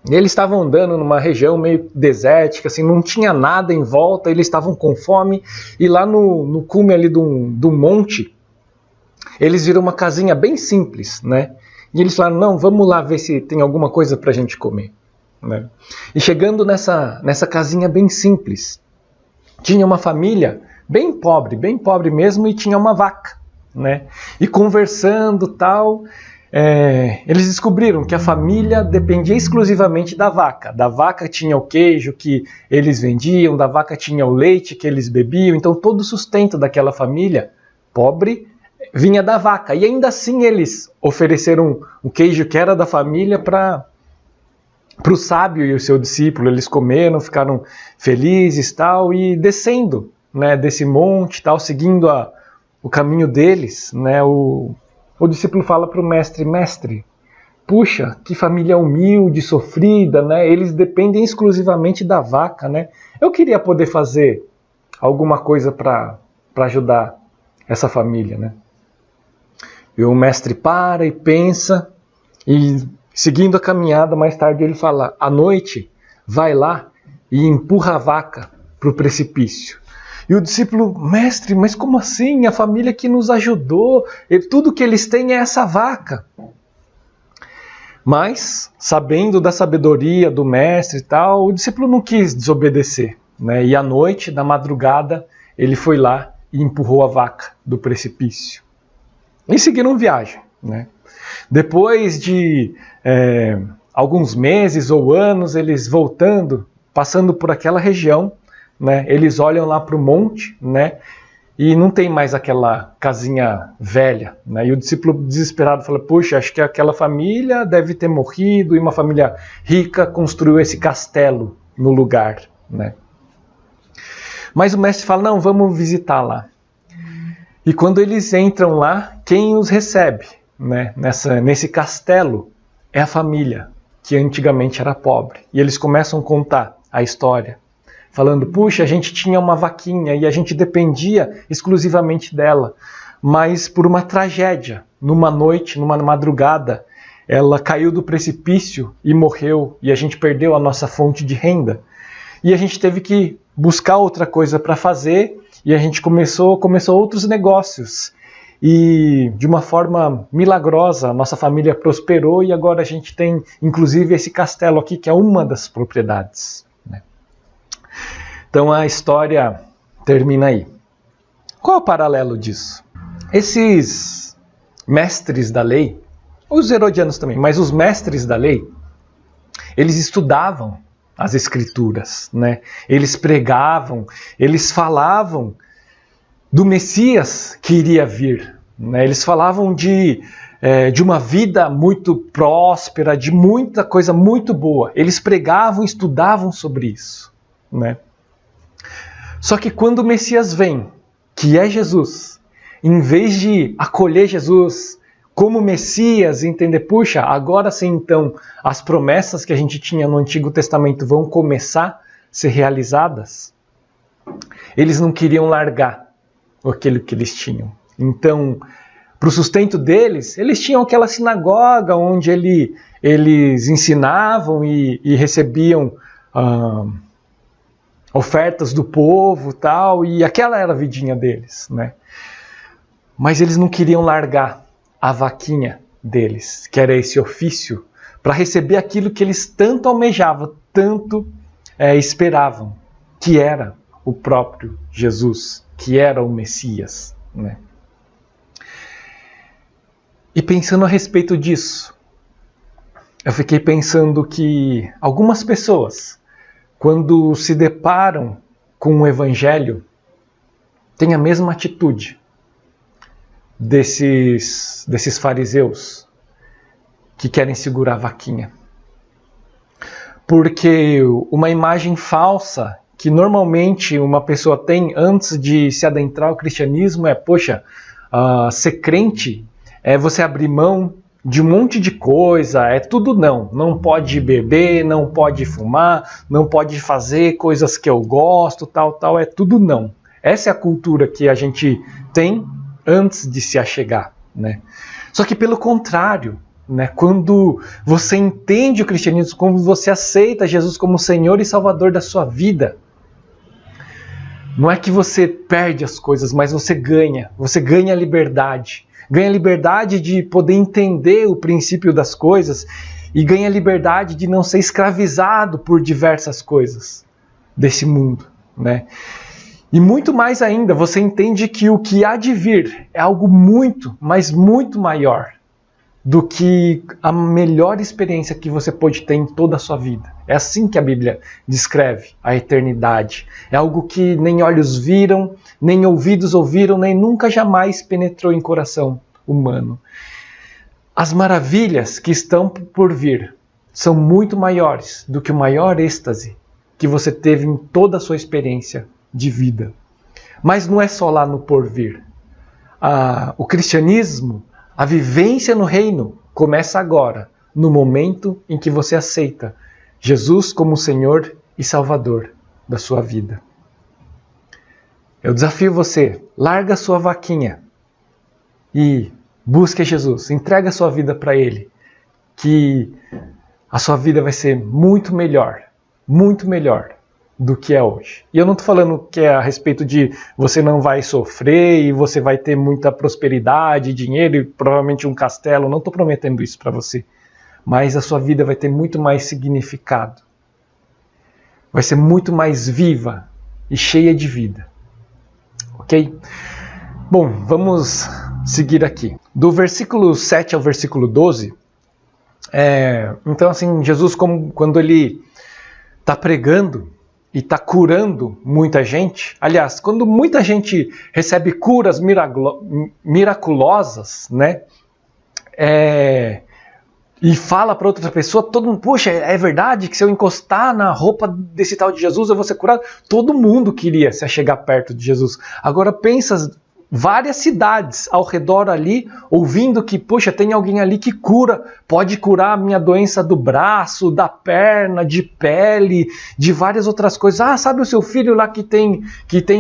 e eles estavam andando numa região meio desértica, assim, não tinha nada em volta, eles estavam com fome, e lá no cume ali do monte, eles viram uma casinha bem simples, né? E eles falaram, não, vamos lá ver se tem alguma coisa para a gente comer. Né? E chegando nessa casinha bem simples, tinha uma família bem pobre mesmo, e tinha uma vaca, né? E conversando tal, eles descobriram que a família dependia exclusivamente da vaca. Da vaca tinha o queijo que eles vendiam, da vaca tinha o leite que eles bebiam, então todo o sustento daquela família pobre vinha da vaca. E ainda assim eles ofereceram o queijo que era da família para o sábio e o seu discípulo. Eles comeram, ficaram felizes tal, e descendo, né, desse monte tal, seguindo o caminho deles, né, o discípulo fala para o mestre, mestre, puxa, que família humilde, sofrida, né, eles dependem exclusivamente da vaca, né, eu queria poder fazer alguma coisa para ajudar essa família, né. E o mestre para e pensa, e seguindo a caminhada, mais tarde ele fala, à noite, vai lá e empurra a vaca para o precipício. E o discípulo, mestre, mas como assim? A família que nos ajudou, tudo que eles têm é essa vaca. Mas, sabendo da sabedoria do mestre e tal, o discípulo não quis desobedecer, né? E à noite, na madrugada, ele foi lá e empurrou a vaca do precipício. E seguiram viagem, né? Depois de alguns meses ou anos, eles voltando, passando por aquela região, né, eles olham lá para o monte, né, e não tem mais aquela casinha velha. Né, e o discípulo desesperado fala, puxa, acho que aquela família deve ter morrido e uma família rica construiu esse castelo no lugar. Né. Mas o mestre fala, não, vamos visitar lá. E quando eles entram lá, quem os recebe? Né, nesse castelo é a família que antigamente era pobre. E eles começam a contar a história, falando, puxa, a gente tinha uma vaquinha e a gente dependia exclusivamente dela, mas por uma tragédia, numa noite, numa madrugada, ela caiu do precipício e morreu, e a gente perdeu a nossa fonte de renda. E a gente teve que buscar outra coisa para fazer, e a gente começou outros negócios. E de uma forma milagrosa, a nossa família prosperou e agora a gente tem, inclusive, esse castelo aqui, que é uma das propriedades. Né? Então a história termina aí. Qual é o paralelo disso? Esses mestres da lei, os herodianos também, mas os mestres da lei, eles estudavam as escrituras, né? Eles pregavam, eles falavam do Messias que iria vir. Né? Eles falavam de uma vida muito próspera, de muita coisa muito boa. Eles pregavam, estudavam sobre isso. Né? Só que quando o Messias vem, que é Jesus, em vez de acolher Jesus como Messias, entender, puxa, agora sim então as promessas que a gente tinha no Antigo Testamento vão começar a ser realizadas, eles não queriam largar aquilo que eles tinham. Então, para o sustento deles, eles tinham aquela sinagoga onde eles ensinavam e recebiam ofertas do povo, tal, e aquela era a vidinha deles. Né? Mas eles não queriam largar a vaquinha deles, que era esse ofício, para receber aquilo que eles tanto almejavam, tanto esperavam, que era o próprio Jesus, que era o Messias. Né? E pensando a respeito disso, eu fiquei pensando que algumas pessoas quando se deparam com o Evangelho, têm a mesma atitude desses fariseus que querem segurar a vaquinha. Porque uma imagem falsa que normalmente uma pessoa tem antes de se adentrar ao cristianismo é, poxa, ser crente é você abrir mão de um monte de coisa, é tudo não. Não pode beber, não pode fumar, não pode fazer coisas que eu gosto, tal, é tudo não. Essa é a cultura que a gente tem antes de se achegar, né? Só que pelo contrário, né, quando você entende o cristianismo, quando você aceita Jesus como Senhor e Salvador da sua vida, não é que você perde as coisas, mas você ganha a liberdade. Ganha a liberdade de poder entender o princípio das coisas e ganha a liberdade de não ser escravizado por diversas coisas desse mundo, né? E muito mais ainda, você entende que o que há de vir é algo muito, mas muito maior do que a melhor experiência que você pode ter em toda a sua vida. É assim que a Bíblia descreve a eternidade. É algo que nem olhos viram, nem ouvidos ouviram, nem nunca jamais penetrou em coração humano. As maravilhas que estão por vir são muito maiores do que o maior êxtase que você teve em toda a sua experiência de vida. Mas não é só lá no porvir. O cristianismo, a vivência no reino, começa agora, no momento em que você aceita Jesus como Senhor e Salvador da sua vida. Eu desafio você, larga a sua vaquinha e busque Jesus, entrega a sua vida para Ele, que a sua vida vai ser muito melhor do que é hoje. E eu não estou falando que é a respeito de você não vai sofrer e você vai ter muita prosperidade, dinheiro e provavelmente um castelo. Não estou prometendo isso para você. Mas a sua vida vai ter muito mais significado. Vai ser muito mais viva e cheia de vida. Ok? Bom, vamos seguir aqui. Do versículo 7 ao versículo 12, então assim, Jesus, quando ele está pregando e está curando muita gente, aliás, quando muita gente recebe curas miraculosas, né, e fala para outra pessoa, todo mundo, poxa, é verdade que se eu encostar na roupa desse tal de Jesus eu vou ser curado? Todo mundo queria se chegar perto de Jesus. Agora pensa, várias cidades ao redor ali, ouvindo que, poxa, tem alguém ali que cura, pode curar a minha doença do braço, da perna, de pele, de várias outras coisas. Ah, sabe o seu filho lá que tem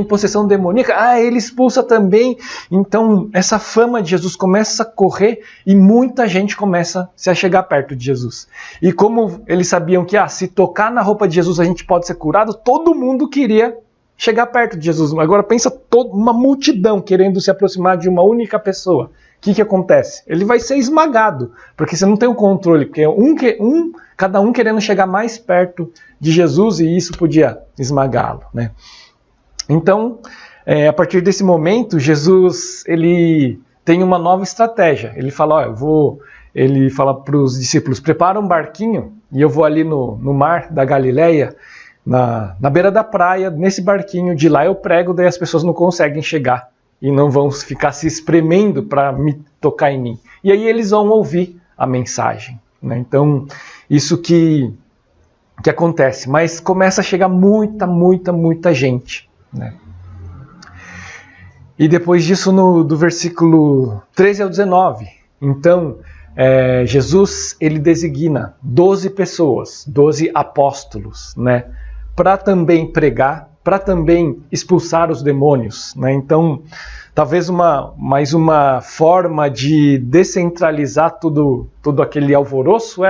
possessão demoníaca? Ah, ele expulsa também. Então, essa fama de Jesus começa a correr e muita gente começa a chegar perto de Jesus. E como eles sabiam que, se tocar na roupa de Jesus a gente pode ser curado, todo mundo queria chegar perto de Jesus. Agora pensa uma multidão querendo se aproximar de uma única pessoa. O que acontece? Ele vai ser esmagado, porque você não tem o controle, porque cada um querendo chegar mais perto de Jesus e isso podia esmagá-lo, né? Então, a partir desse momento, Jesus ele tem uma nova estratégia. Ele fala, ele fala para os discípulos, prepara um barquinho e eu vou ali no mar da Galileia, na beira da praia, nesse barquinho, de lá eu prego, daí as pessoas não conseguem chegar e não vão ficar se espremendo para me tocar em mim. E aí eles vão ouvir a mensagem, né? Então, isso que acontece. Mas começa a chegar muita gente, né? E depois disso, do versículo 13 ao 19, então, Jesus ele designa 12 pessoas, 12 apóstolos, né? Para também pregar, para também expulsar os demônios, né? Então, talvez mais uma forma de descentralizar todo aquele alvoroço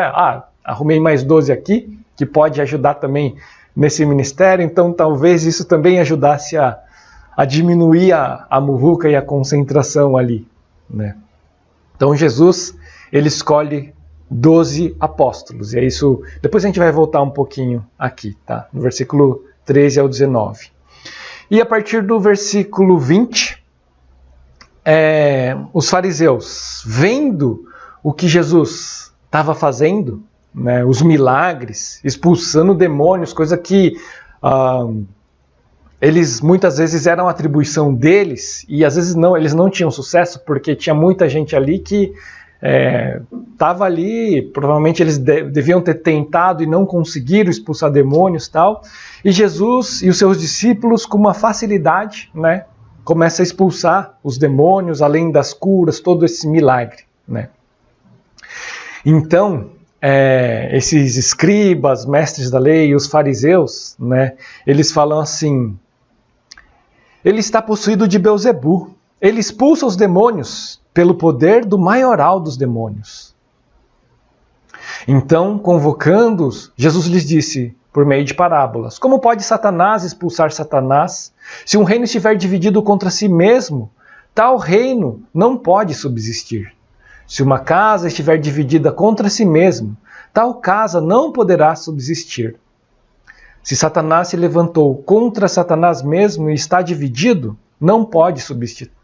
arrumei mais 12 aqui, que pode ajudar também nesse ministério, então talvez isso também ajudasse a diminuir a muvuca e a concentração ali, né? Então Jesus, ele escolhe 12 apóstolos. E é isso. Depois a gente vai voltar um pouquinho aqui, tá? No versículo 13 ao 19. E a partir do versículo 20, os fariseus, vendo o que Jesus estava fazendo, né, os milagres, expulsando demônios, coisa que eles muitas vezes eram atribuição deles, e às vezes não, eles não tinham sucesso, porque tinha muita gente ali que estava ali, provavelmente eles deviam ter tentado e não conseguiram expulsar demônios e tal, e Jesus e os seus discípulos, com uma facilidade, né, começa a expulsar os demônios, além das curas, todo esse milagre, né. Então, esses escribas, mestres da lei e os fariseus, né, eles falam assim: ele está possuído de Beelzebu, ele expulsa os demônios pelo poder do maioral dos demônios. Então, convocando-os, Jesus lhes disse, por meio de parábolas: como pode Satanás expulsar Satanás? Se um reino estiver dividido contra si mesmo, tal reino não pode subsistir. Se uma casa estiver dividida contra si mesmo, tal casa não poderá subsistir. Se Satanás se levantou contra Satanás mesmo e está dividido, não pode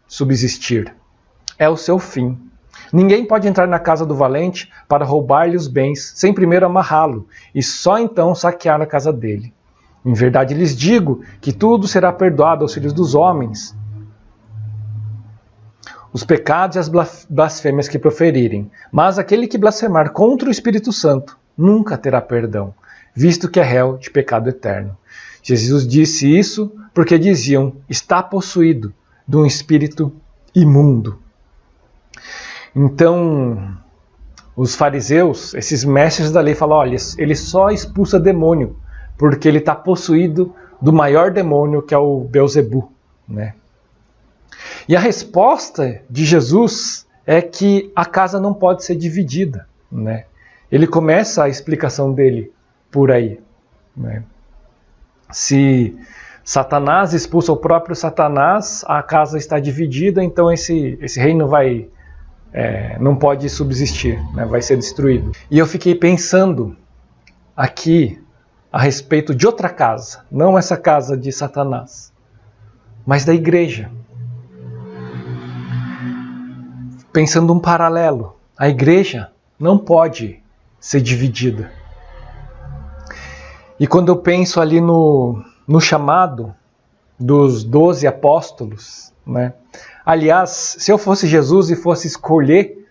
subsistir. É o seu fim. Ninguém pode entrar na casa do valente para roubar-lhe os bens, sem primeiro amarrá-lo, e só então saquear a casa dele. Em verdade lhes digo que tudo será perdoado aos filhos dos homens, os pecados e as blasfêmias que proferirem. Mas aquele que blasfemar contra o Espírito Santo nunca terá perdão, visto que é réu de pecado eterno. Jesus disse isso porque diziam: está possuído de um espírito imundo. Então, os fariseus, esses mestres da lei, falam: olha, ele só expulsa demônio porque ele está possuído do maior demônio, que é o Beelzebu, né? E a resposta de Jesus é que a casa não pode ser dividida, né? Ele começa a explicação dele por aí, né? Se Satanás expulsa o próprio Satanás, a casa está dividida, então esse reino não pode subsistir, né? Vai ser destruído. E eu fiquei pensando aqui a respeito de outra casa, não essa casa de Satanás, mas da igreja. Pensando um paralelo, a igreja não pode ser dividida. E quando eu penso ali no chamado dos 12 apóstolos, né? Aliás, se eu fosse Jesus e fosse escolher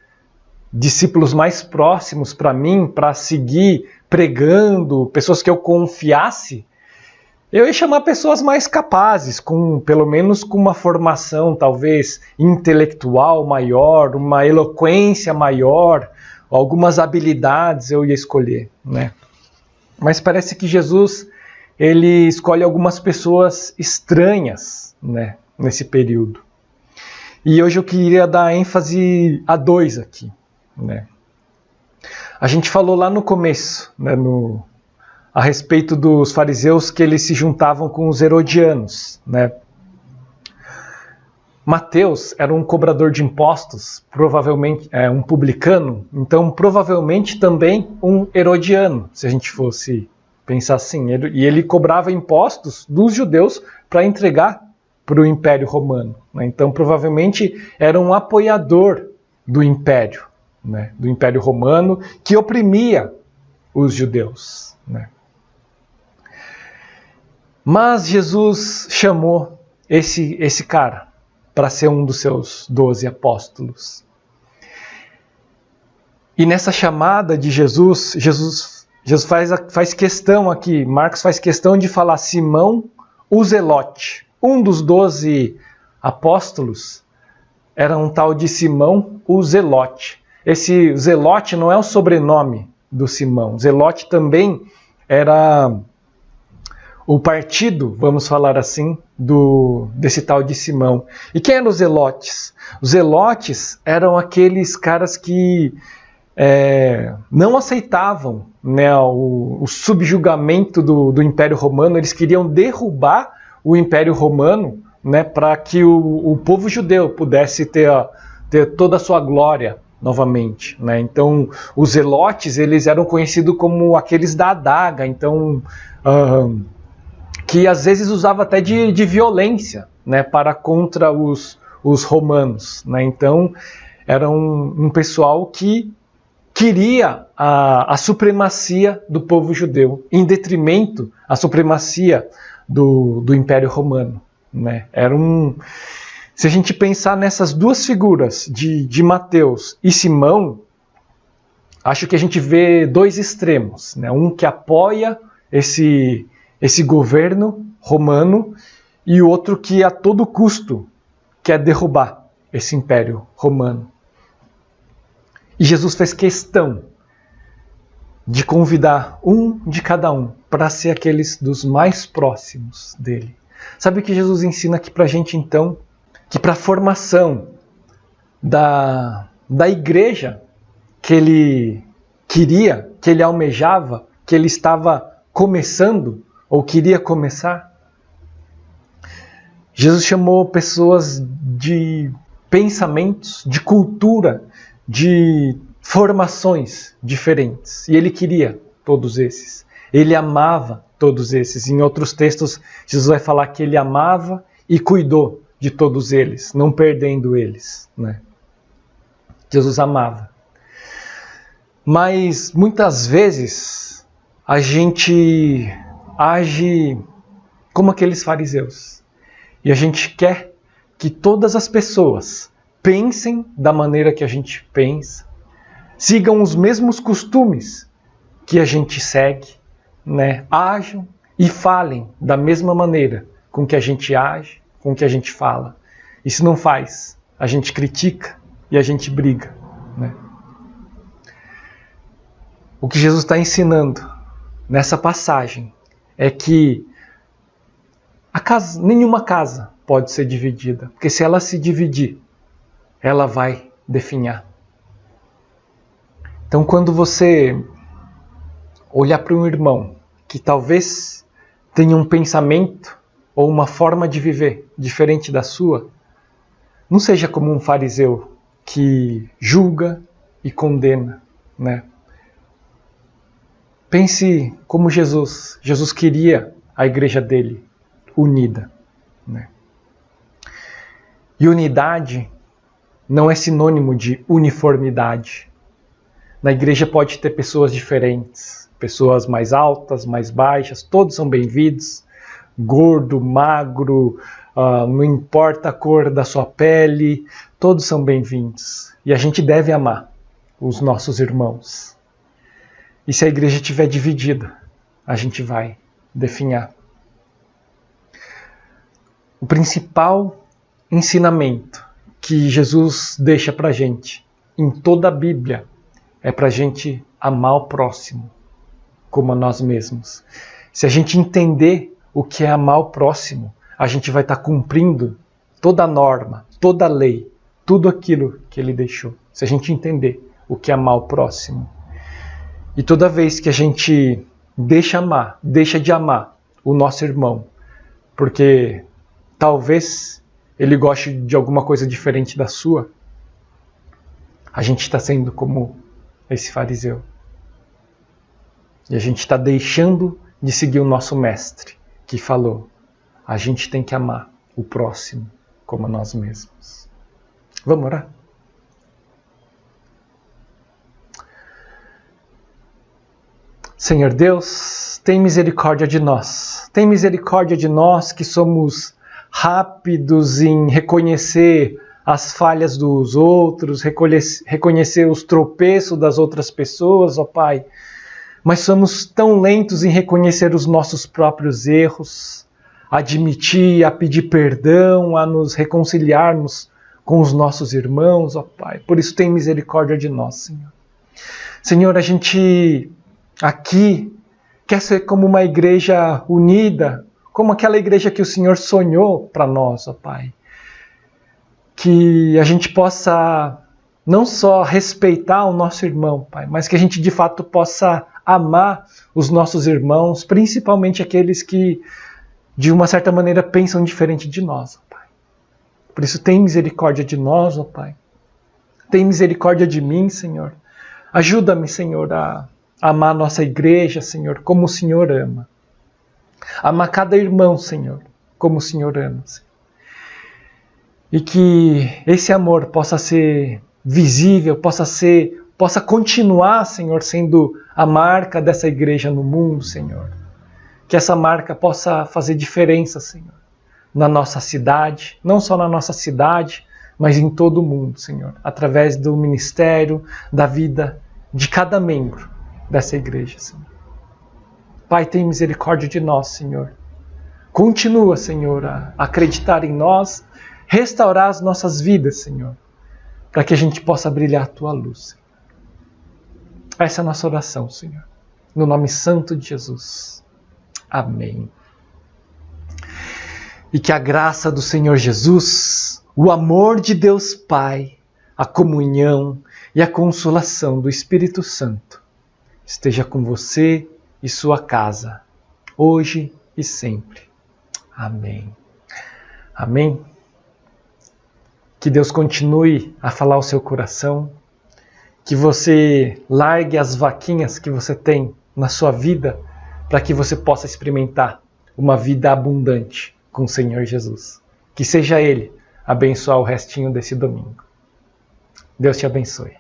discípulos mais próximos para mim, para seguir pregando, pessoas que eu confiasse, eu ia chamar pessoas mais capazes, pelo menos com uma formação talvez intelectual maior, uma eloquência maior, algumas habilidades eu ia escolher, né? Mas parece que Jesus, ele escolhe algumas pessoas estranhas, né, nesse período. E hoje eu queria dar ênfase a 2 aqui, né? A gente falou lá no começo, né, a respeito dos fariseus, que eles se juntavam com os herodianos, né? Mateus era um cobrador de impostos, provavelmente um publicano, então provavelmente também um herodiano, se a gente fosse pensar assim. E ele cobrava impostos dos judeus para entregar para o Império Romano, né? Então provavelmente era um apoiador do Império, né? Do Império Romano, que oprimia os judeus, né? Mas Jesus chamou esse cara para ser um dos seus 12 apóstolos. E nessa chamada de Jesus faz questão aqui, Marcos faz questão de falar Simão o Zelote. Um dos 12 apóstolos era um tal de Simão o Zelote. Esse Zelote não é o sobrenome do Simão. Zelote também era o partido, vamos falar assim, desse tal de Simão. E quem eram os zelotes? Os zelotes eram aqueles caras que não aceitavam, né, o subjugamento do Império Romano. Eles queriam derrubar o Império Romano, né, para que o povo judeu pudesse ter toda a sua glória novamente, né? Então, os zelotes, eles eram conhecidos como aqueles da adaga, então que às vezes usava até de violência, né, contra os romanos, né? Então era um pessoal que queria a supremacia do povo judeu, em detrimento à supremacia do Império Romano. Né? Se a gente pensar nessas duas figuras, de Mateus e Simão, acho que a gente vê dois extremos. Né? Um que apoia esse governo romano e o outro que a todo custo quer derrubar esse Império Romano. E Jesus fez questão de convidar um de cada um para ser aqueles dos mais próximos dele. Sabe o que Jesus ensina aqui para a gente então? Que para a formação da igreja que ele queria, que ele almejava, que ele estava começando ou queria começar, Jesus chamou pessoas de pensamentos, de cultura, de formações diferentes. E ele queria todos esses. Ele amava todos esses. Em outros textos, Jesus vai falar que ele amava e cuidou de todos eles, não perdendo eles. Né? Jesus amava. Mas muitas vezes a gente age como aqueles fariseus. E a gente quer que todas as pessoas pensem da maneira que a gente pensa, sigam os mesmos costumes que a gente segue, né? Ajam e falem da mesma maneira com que a gente age, com que a gente fala. E se não faz, a gente critica e a gente briga. Né? O que Jesus está ensinando nessa passagem é que nenhuma casa pode ser dividida, porque se ela se dividir, ela vai definhar. Então, quando você olhar para um irmão que talvez tenha um pensamento ou uma forma de viver diferente da sua, não seja como um fariseu que julga e condena, né? Pense como Jesus. Jesus queria a igreja dele unida. Né? E unidade não é sinônimo de uniformidade. Na igreja pode ter pessoas diferentes, pessoas mais altas, mais baixas, todos são bem-vindos, gordo, magro, não importa a cor da sua pele, todos são bem-vindos. E a gente deve amar os nossos irmãos. E se a igreja estiver dividida, a gente vai definhar. O principal ensinamento que Jesus deixa para a gente em toda a Bíblia é para a gente amar o próximo como a nós mesmos. Se a gente entender o que é amar o próximo, a gente vai estar cumprindo toda a norma, toda a lei, tudo aquilo que ele deixou. Se a gente entender o que é amar o próximo. E toda vez que a gente deixa de amar o nosso irmão, porque talvez ele goste de alguma coisa diferente da sua, a gente está sendo como esse fariseu. E a gente está deixando de seguir o nosso mestre, que falou, a gente tem que amar o próximo como a nós mesmos. Vamos orar? Senhor Deus, tem misericórdia de nós. Tem misericórdia de nós que somos rápidos em reconhecer as falhas dos outros, reconhecer os tropeços das outras pessoas, ó Pai. Mas somos tão lentos em reconhecer os nossos próprios erros, a admitir, a pedir perdão, a nos reconciliarmos com os nossos irmãos, ó Pai. Por isso tem misericórdia de nós, Senhor. Senhor, a gente aqui quer ser como uma igreja unida, como aquela igreja que o Senhor sonhou para nós, ó Pai. Que a gente possa não só respeitar o nosso irmão, Pai, mas que a gente de fato possa amar os nossos irmãos, principalmente aqueles que de uma certa maneira pensam diferente de nós, ó Pai. Por isso tem misericórdia de nós, ó Pai. Tem misericórdia de mim, Senhor. Ajuda-me, Senhor, a amar a nossa igreja, Senhor, como o Senhor ama. Amar cada irmão, Senhor, como o Senhor ama, Senhor. E que esse amor possa ser visível, possa ser possa continuar, Senhor, sendo a marca dessa igreja no mundo, Senhor. Que essa marca possa fazer diferença, Senhor, na nossa cidade, não só na nossa cidade, mas em todo o mundo, Senhor, através do ministério, da vida de cada membro dessa igreja, Senhor. Pai, tem misericórdia de nós, Senhor. Continua, Senhor, a acreditar em nós, restaurar as nossas vidas, Senhor, para que a gente possa brilhar a Tua luz, Senhor. Essa é a nossa oração, Senhor. No nome santo de Jesus. Amém. E que a graça do Senhor Jesus, o amor de Deus Pai, a comunhão e a consolação do Espírito Santo esteja com você e sua casa, hoje e sempre. Amém. Amém. Que Deus continue a falar ao seu coração, que você largue as vaquinhas que você tem na sua vida, para que você possa experimentar uma vida abundante com o Senhor Jesus. Que seja Ele abençoar o restinho desse domingo. Deus te abençoe.